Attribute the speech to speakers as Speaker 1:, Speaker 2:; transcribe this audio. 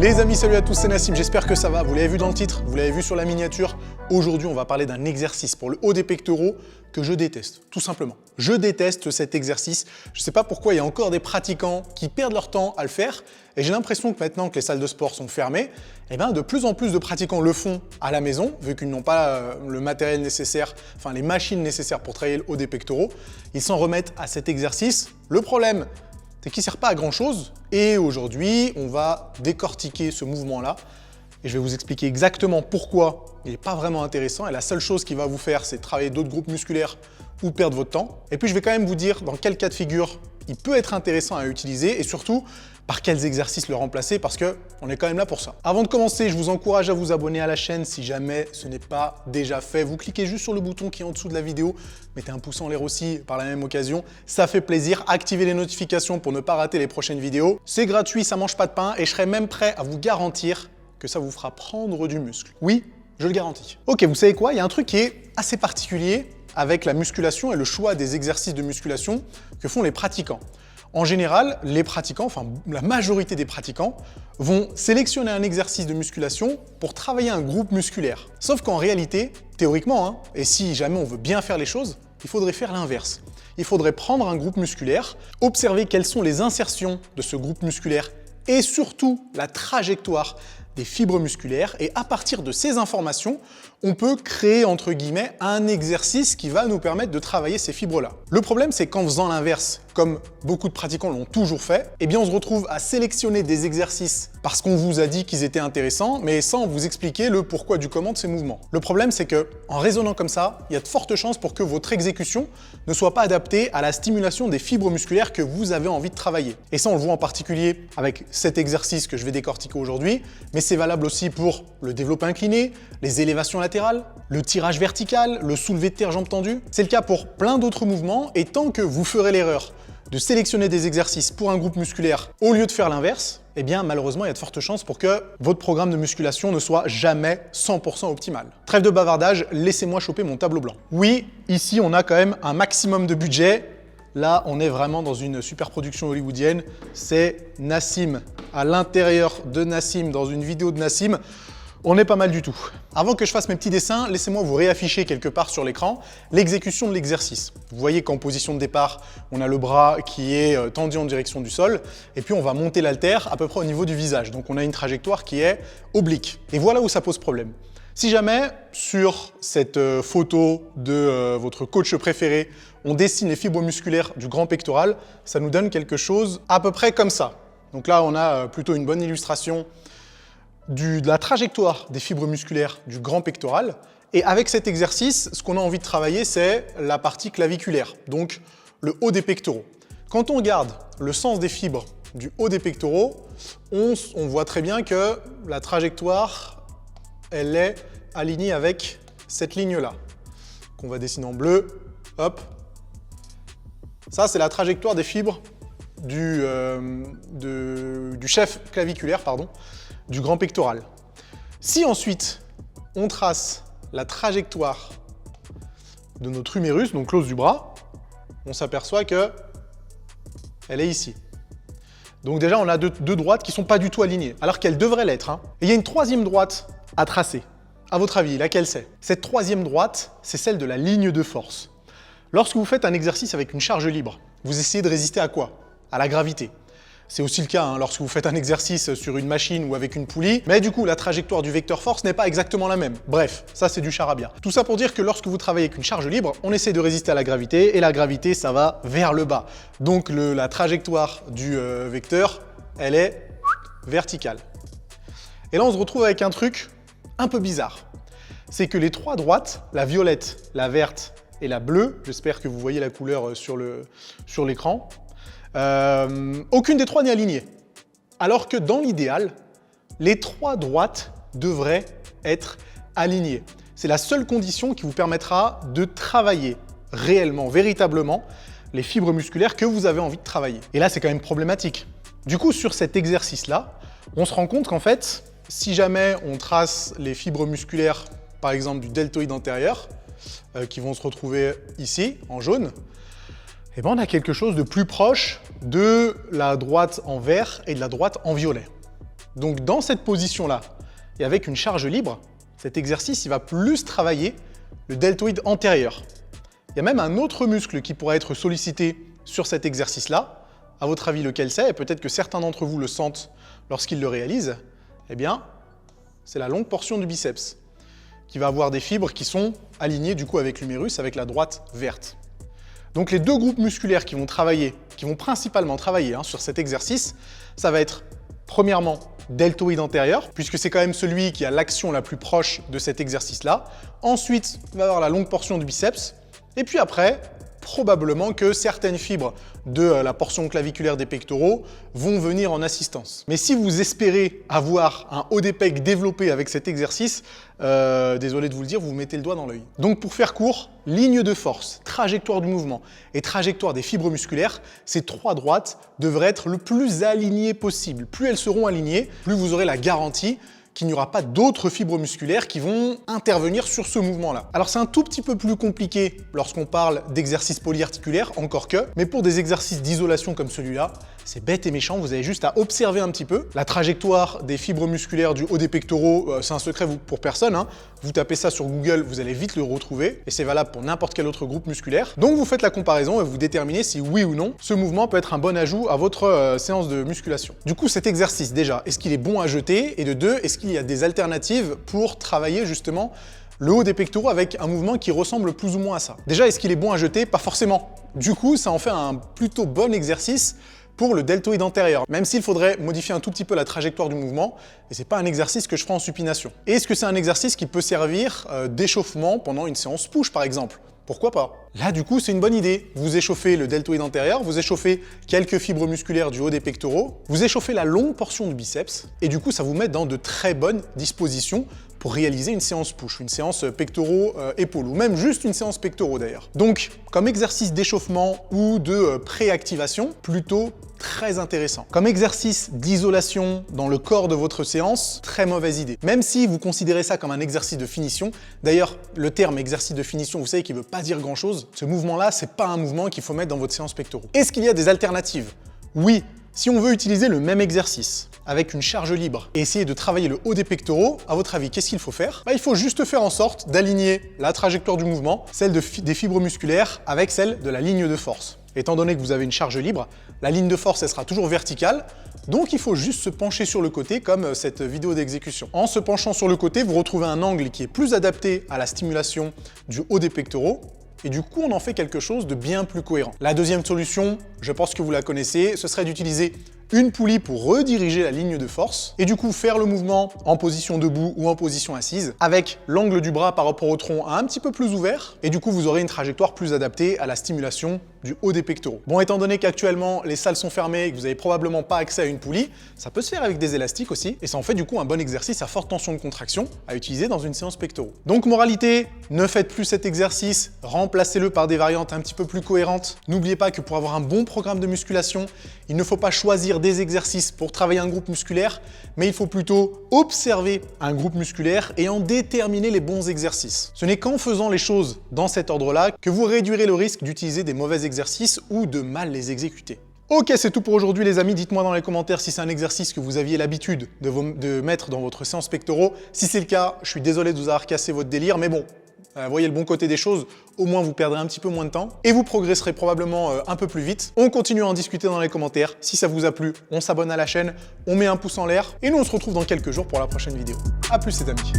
Speaker 1: Les amis, salut à tous, c'est Nassim, j'espère que ça va. Vous l'avez vu dans le titre, vous l'avez vu sur la miniature. Aujourd'hui, on va parler d'un exercice pour le haut des pectoraux que je déteste, tout simplement. Je déteste cet exercice. Je ne sais pas pourquoi il y a encore des pratiquants qui perdent leur temps à le faire. Et j'ai l'impression que maintenant que les salles de sport sont fermées, eh ben, de plus en plus de pratiquants le font à la maison, vu qu'ils n'ont pas le matériel nécessaire, enfin les machines nécessaires pour travailler le haut des pectoraux. Ils s'en remettent à cet exercice. Le problème, c'est qu'il ne sert pas à grand chose. Et aujourd'hui, on va décortiquer ce mouvement-là. Et je vais vous expliquer exactement pourquoi il n'est pas vraiment intéressant. Et la seule chose qu'il va vous faire, c'est travailler d'autres groupes musculaires ou perdre votre temps. Et puis, je vais quand même vous dire dans quel cas de figure il peut être intéressant à utiliser et surtout, par quels exercices le remplacer parce qu'on est quand même là pour ça. Avant de commencer, je vous encourage à vous abonner à la chaîne si jamais ce n'est pas déjà fait. Vous cliquez juste sur le bouton qui est en dessous de la vidéo, mettez un pouce en l'air aussi par la même occasion, ça fait plaisir. Activez les notifications pour ne pas rater les prochaines vidéos. C'est gratuit, ça mange pas de pain et je serai même prêt à vous garantir que ça vous fera prendre du muscle. Oui, je le garantis. Ok, vous savez quoi? Il y a un truc qui est assez particulier avec la musculation et le choix des exercices de musculation que font les pratiquants. En général, les pratiquants, enfin la majorité des pratiquants, vont sélectionner un exercice de musculation pour travailler un groupe musculaire. Sauf qu'en réalité, théoriquement, et si jamais on veut bien faire les choses, il faudrait faire l'inverse. Il faudrait prendre un groupe musculaire, observer quelles sont les insertions de ce groupe musculaire et surtout la trajectoire des fibres musculaires. Et à partir de ces informations, on peut créer, entre guillemets, un exercice qui va nous permettre de travailler ces fibres-là. Le problème, c'est qu'en faisant l'inverse, comme beaucoup de pratiquants l'ont toujours fait, eh bien on se retrouve à sélectionner des exercices parce qu'on vous a dit qu'ils étaient intéressants, mais sans vous expliquer le pourquoi du comment de ces mouvements. Le problème, c'est que en raisonnant comme ça, il y a de fortes chances pour que votre exécution ne soit pas adaptée à la stimulation des fibres musculaires que vous avez envie de travailler. Et ça, on le voit en particulier avec cet exercice que je vais décortiquer aujourd'hui, mais c'est valable aussi pour le développé incliné, les élévations latérales, le tirage vertical, le soulevé de terre jambes tendues. C'est le cas pour plein d'autres mouvements et tant que vous ferez l'erreur de sélectionner des exercices pour un groupe musculaire au lieu de faire l'inverse, eh bien malheureusement il y a de fortes chances pour que votre programme de musculation ne soit jamais 100% optimal. Trêve de bavardage, laissez-moi choper mon tableau blanc. Oui, ici on a quand même un maximum de budget. Là, on est vraiment dans une super production hollywoodienne. C'est Nassim, à l'intérieur de Nassim, dans une vidéo de Nassim. On est pas mal du tout. Avant que je fasse mes petits dessins, laissez-moi vous réafficher quelque part sur l'écran l'exécution de l'exercice. Vous voyez qu'en position de départ, on a le bras qui est tendu en direction du sol et puis on va monter l'haltère à peu près au niveau du visage. Donc on a une trajectoire qui est oblique. Et voilà où ça pose problème. Si jamais, sur cette photo de votre coach préféré, on dessine les fibres musculaires du grand pectoral, ça nous donne quelque chose à peu près comme ça. Donc là, on a plutôt une bonne illustration de la trajectoire des fibres musculaires du grand pectoral. Et avec cet exercice, ce qu'on a envie de travailler, c'est la partie claviculaire, donc le haut des pectoraux. Quand on regarde le sens des fibres du haut des pectoraux, on voit très bien que la trajectoire, elle est alignée avec cette ligne-là, qu'on va dessiner en bleu. Hop. Ça, c'est la trajectoire des fibres du chef claviculaire, du grand pectoral. Si ensuite, on trace la trajectoire de notre humérus, donc l'os du bras, on s'aperçoit qu'elle est ici. Donc déjà, on a deux droites qui ne sont pas du tout alignées, alors qu'elles devraient l'être. Et il y a une troisième droite à tracer. À votre avis, laquelle c'est? Cette troisième droite, c'est celle de la ligne de force. Lorsque vous faites un exercice avec une charge libre, vous essayez de résister à quoi? À la gravité. C'est aussi le cas lorsque vous faites un exercice sur une machine ou avec une poulie, mais du coup, la trajectoire du vecteur force n'est pas exactement la même. Bref, ça c'est du charabia. Tout ça pour dire que lorsque vous travaillez avec une charge libre, on essaie de résister à la gravité, et la gravité, ça va vers le bas. Donc la trajectoire du vecteur, elle est verticale. Et là, on se retrouve avec un truc un peu bizarre. C'est que les trois droites, la violette, la verte et la bleue, j'espère que vous voyez la couleur sur l'écran, aucune des trois n'est alignée. Alors que dans l'idéal, les trois droites devraient être alignées. C'est la seule condition qui vous permettra de travailler réellement, véritablement, les fibres musculaires que vous avez envie de travailler. Et là, c'est quand même problématique. Du coup, sur cet exercice-là, on se rend compte qu'en fait, si jamais on trace les fibres musculaires, par exemple du deltoïde antérieur, qui vont se retrouver ici, en jaune, eh ben on a quelque chose de plus proche de la droite en vert et de la droite en violet. Donc dans cette position-là, et avec une charge libre, cet exercice il va plus travailler le deltoïde antérieur. Il y a même un autre muscle qui pourrait être sollicité sur cet exercice-là. À votre avis, lequel c'est? Et peut-être que certains d'entre vous le sentent lorsqu'ils le réalisent. Eh bien, c'est la longue portion du biceps, qui va avoir des fibres qui sont alignées du coup avec l'humérus, avec la droite verte. Donc les deux groupes musculaires qui vont principalement travailler sur cet exercice, ça va être premièrement deltoïde antérieur, puisque c'est quand même celui qui a l'action la plus proche de cet exercice-là. Ensuite, on va avoir la longue portion du biceps. Et puis après, probablement que certaines fibres de la portion claviculaire des pectoraux vont venir en assistance. Mais si vous espérez avoir un haut des pecs développé avec cet exercice, désolé de vous le dire, vous vous mettez le doigt dans l'œil. Donc pour faire court, ligne de force, trajectoire du mouvement et trajectoire des fibres musculaires, ces trois droites devraient être le plus alignées possible. Plus elles seront alignées, plus vous aurez la garantie qu'il n'y aura pas d'autres fibres musculaires qui vont intervenir sur ce mouvement-là. Alors c'est un tout petit peu plus compliqué lorsqu'on parle d'exercices polyarticulaires, encore que, mais pour des exercices d'isolation comme celui-là, c'est bête et méchant, vous avez juste à observer un petit peu. La trajectoire des fibres musculaires du haut des pectoraux, c'est un secret pour personne. Vous tapez ça sur Google, vous allez vite le retrouver, et c'est valable pour n'importe quel autre groupe musculaire. Donc vous faites la comparaison et vous déterminez si oui ou non, ce mouvement peut être un bon ajout à votre séance de musculation. Du coup, cet exercice, déjà, est-ce qu'il est bon à jeter? Et de deux, est-ce qu'il y a des alternatives pour travailler justement le haut des pectoraux avec un mouvement qui ressemble plus ou moins à ça? Déjà, est-ce qu'il est bon à jeter? Pas forcément. Du coup, ça en fait un plutôt bon exercice pour le deltoïde antérieur, même s'il faudrait modifier un tout petit peu la trajectoire du mouvement, et c'est pas un exercice que je ferai en supination. Et est-ce que c'est un exercice qui peut servir d'échauffement pendant une séance push par exemple? Pourquoi pas? Là, du coup, c'est une bonne idée. Vous échauffez le deltoïde antérieur, vous échauffez quelques fibres musculaires du haut des pectoraux, vous échauffez la longue portion du biceps, et du coup, ça vous met dans de très bonnes dispositions pour réaliser une séance push, une séance pectoraux-épaules, ou même juste une séance pectoraux d'ailleurs. Donc, comme exercice d'échauffement ou de préactivation, plutôt très intéressant. Comme exercice d'isolation dans le corps de votre séance, très mauvaise idée. Même si vous considérez ça comme un exercice de finition, d'ailleurs, le terme exercice de finition, vous savez qu'il ne veut pas dire grand-chose. Ce mouvement-là, c'est pas un mouvement qu'il faut mettre dans votre séance pectoraux. Est-ce qu'il y a des alternatives? Oui. Si on veut utiliser le même exercice avec une charge libre et essayer de travailler le haut des pectoraux, à votre avis, qu'est-ce qu'il faut faire? Il faut juste faire en sorte d'aligner la trajectoire du mouvement, celle des fibres musculaires, avec celle de la ligne de force. Étant donné que vous avez une charge libre, la ligne de force, elle sera toujours verticale, donc il faut juste se pencher sur le côté comme cette vidéo d'exécution. En se penchant sur le côté, vous retrouvez un angle qui est plus adapté à la stimulation du haut des pectoraux, et du coup, on en fait quelque chose de bien plus cohérent. La deuxième solution, je pense que vous la connaissez, ce serait d'utiliser une poulie pour rediriger la ligne de force et du coup faire le mouvement en position debout ou en position assise avec l'angle du bras par rapport au tronc un petit peu plus ouvert et du coup vous aurez une trajectoire plus adaptée à la stimulation du haut des pectoraux. Bon, étant donné qu'actuellement les salles sont fermées et que vous n'avez probablement pas accès à une poulie, ça peut se faire avec des élastiques aussi et ça en fait du coup un bon exercice à forte tension de contraction à utiliser dans une séance pectoraux. Donc moralité, ne faites plus cet exercice, remplacez-le par des variantes un petit peu plus cohérentes. N'oubliez pas que pour avoir un bon programme de musculation, il ne faut pas choisir des exercices pour travailler un groupe musculaire, mais il faut plutôt observer un groupe musculaire et en déterminer les bons exercices. Ce n'est qu'en faisant les choses dans cet ordre-là que vous réduirez le risque d'utiliser des mauvais exercices ou de mal les exécuter. Ok, c'est tout pour aujourd'hui les amis, dites-moi dans les commentaires si c'est un exercice que vous aviez l'habitude de mettre dans votre séance pectoraux. Si c'est le cas, je suis désolé de vous avoir cassé votre délire, mais bon, voyez le bon côté des choses, au moins vous perdrez un petit peu moins de temps et vous progresserez probablement un peu plus vite. On continue à en discuter dans les commentaires. Si ça vous a plu, on s'abonne à la chaîne, on met un pouce en l'air et nous on se retrouve dans quelques jours pour la prochaine vidéo. A plus les amis.